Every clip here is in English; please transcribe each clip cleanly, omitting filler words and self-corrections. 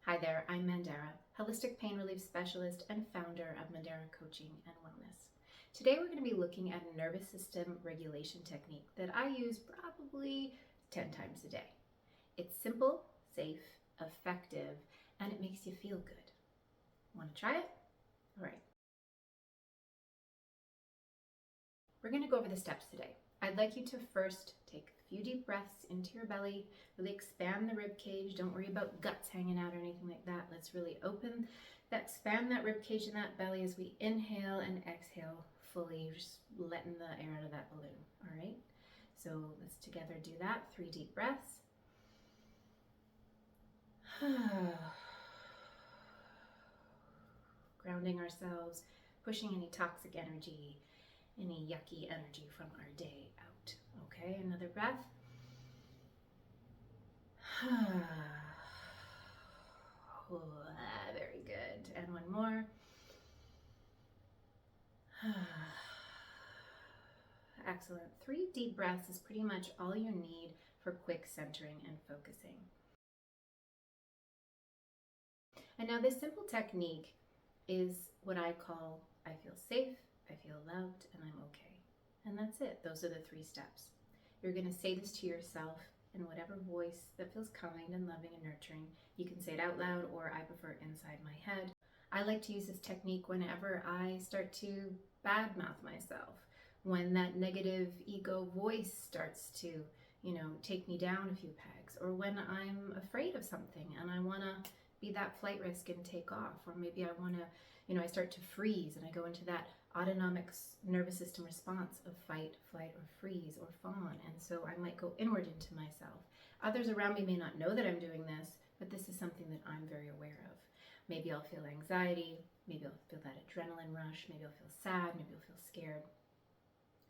Hi there, I'm Mandara, holistic pain relief specialist and founder of Mandara Coaching and Wellness. Today we're going to be looking at a nervous system regulation technique that I use probably 10 times a day. It's simple, safe, effective, and it makes you feel good. Want to try it? All right. We're going to go over the steps today. I'd like you to first take a few deep breaths into your belly, really expand the rib cage. Don't worry about guts hanging out or anything like that. Let's really expand that rib cage and that belly as we inhale and exhale fully, just letting the air out of that balloon. All right. So let's together do that. 3 deep breaths. Grounding ourselves, pushing any toxic energy, any yucky energy from our day out. Okay, another breath. Very good. And one more. Excellent. 3 deep breaths is pretty much all you need for quick centering and focusing. And now this simple technique is what I call I feel safe, I feel loved, and I'm okay. And that's it. Those are the 3 steps. You're going to say this to yourself in whatever voice that feels kind and loving and nurturing. You can say it out loud, or I prefer inside my head. I like to use this technique whenever I start to badmouth myself, when that negative ego voice starts to, take me down a few pegs, or when I'm afraid of something and I want to be that flight risk and take off, or maybe I want to, I start to freeze and I go into that autonomic nervous system response of fight, flight, or freeze, or fawn. And so I might go inward into myself. Others around me may not know that I'm doing this, but this is something that I'm very aware of. Maybe I'll feel anxiety, maybe I'll feel that adrenaline rush, maybe I'll feel sad, maybe I'll feel scared.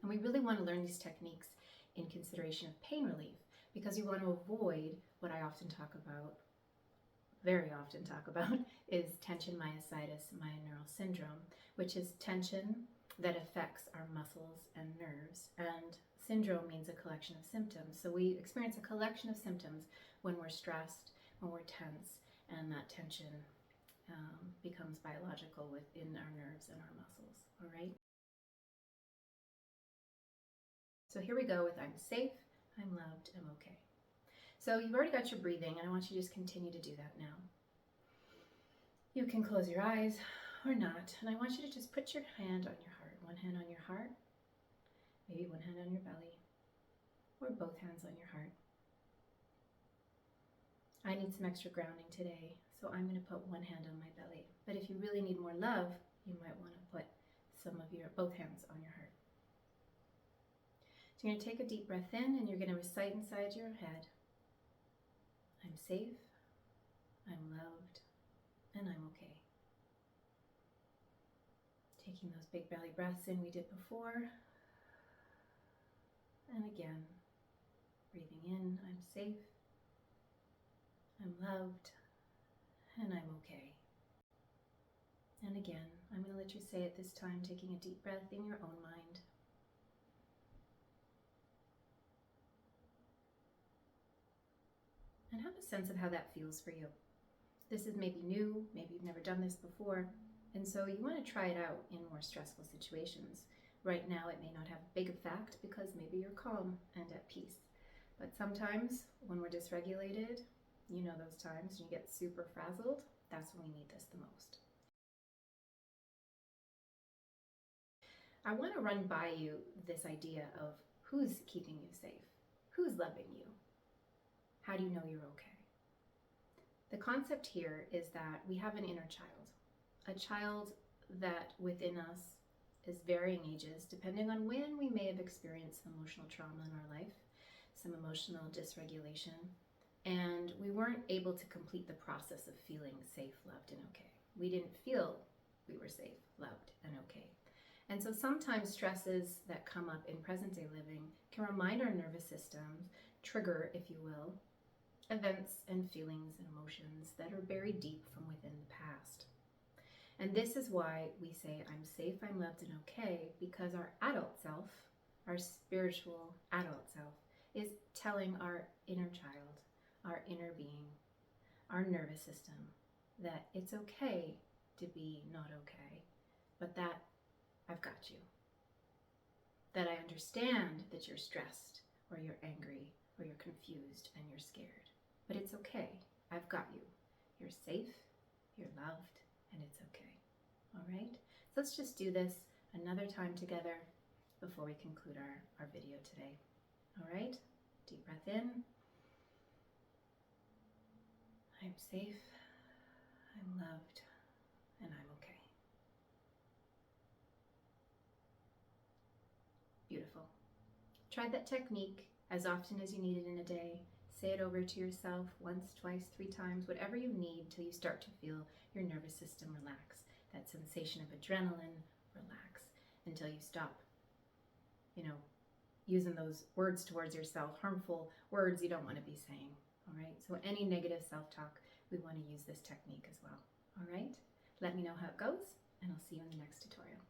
And we really want to learn these techniques in consideration of pain relief, because you want to avoid what I very often talk about, is tension myositis myoneural syndrome, which is tension that affects our muscles and nerves. And syndrome means a collection of symptoms. So we experience a collection of symptoms when we're stressed, when we're tense, and that tension becomes biological within our nerves and our muscles. All right? So here we go with I'm safe, I'm loved, I'm okay. So you've already got your breathing, and I want you to just continue to do that now. You can close your eyes or not, and I want you to just put your hand on your heart. One hand on your heart, maybe one hand on your belly, or both hands on your heart. I need some extra grounding today, so I'm going to put one hand on my belly. But if you really need more love, you might want to put both hands on your heart. So you're going to take a deep breath in, and you're going to recite inside your head, I'm safe, I'm loved, and I'm okay. Taking those big belly breaths in we did before. And again, breathing in, I'm safe, I'm loved, and I'm okay. And again, I'm going to let you say it this time, taking a deep breath in your own mind. And have a sense of how that feels for you. This is maybe new, maybe you've never done this before, and so you want to try it out in more stressful situations. Right now it may not have a big effect because maybe you're calm and at peace. But sometimes when we're dysregulated, those times when you get super frazzled, that's when we need this the most. I want to run by you this idea of who's keeping you safe, who's loving you, how do you know you're okay? The concept here is that we have an inner child, a child that within us is varying ages, depending on when we may have experienced some emotional trauma in our life, some emotional dysregulation, and we weren't able to complete the process of feeling safe, loved, and okay. We didn't feel we were safe, loved, and okay. And so sometimes stresses that come up in present day living can remind our nervous system, trigger, if you will, events and feelings and emotions that are buried deep from within the past. And this is why we say I'm safe, I'm loved, and okay, because our adult self, our spiritual adult self, is telling our inner child, our inner being, our nervous system that it's okay to be not okay, but that I've got you. That I understand that you're stressed, or you're angry, or you're confused, and you're scared. But it's okay. I've got you. You're safe, you're loved, and it's okay. All right? So let's just do this another time together before we conclude our video today. All right? Deep breath in. I'm safe, I'm loved, and I'm okay. Beautiful. Try that technique as often as you need it in a day. Say it over to yourself once, twice, 3 times, whatever you need till you start to feel your nervous system relax. That sensation of adrenaline relax until you stop, using those words towards yourself, harmful words you don't want to be saying. All right? So any negative self-talk, we want to use this technique as well. All right? Let me know how it goes, and I'll see you in the next tutorial.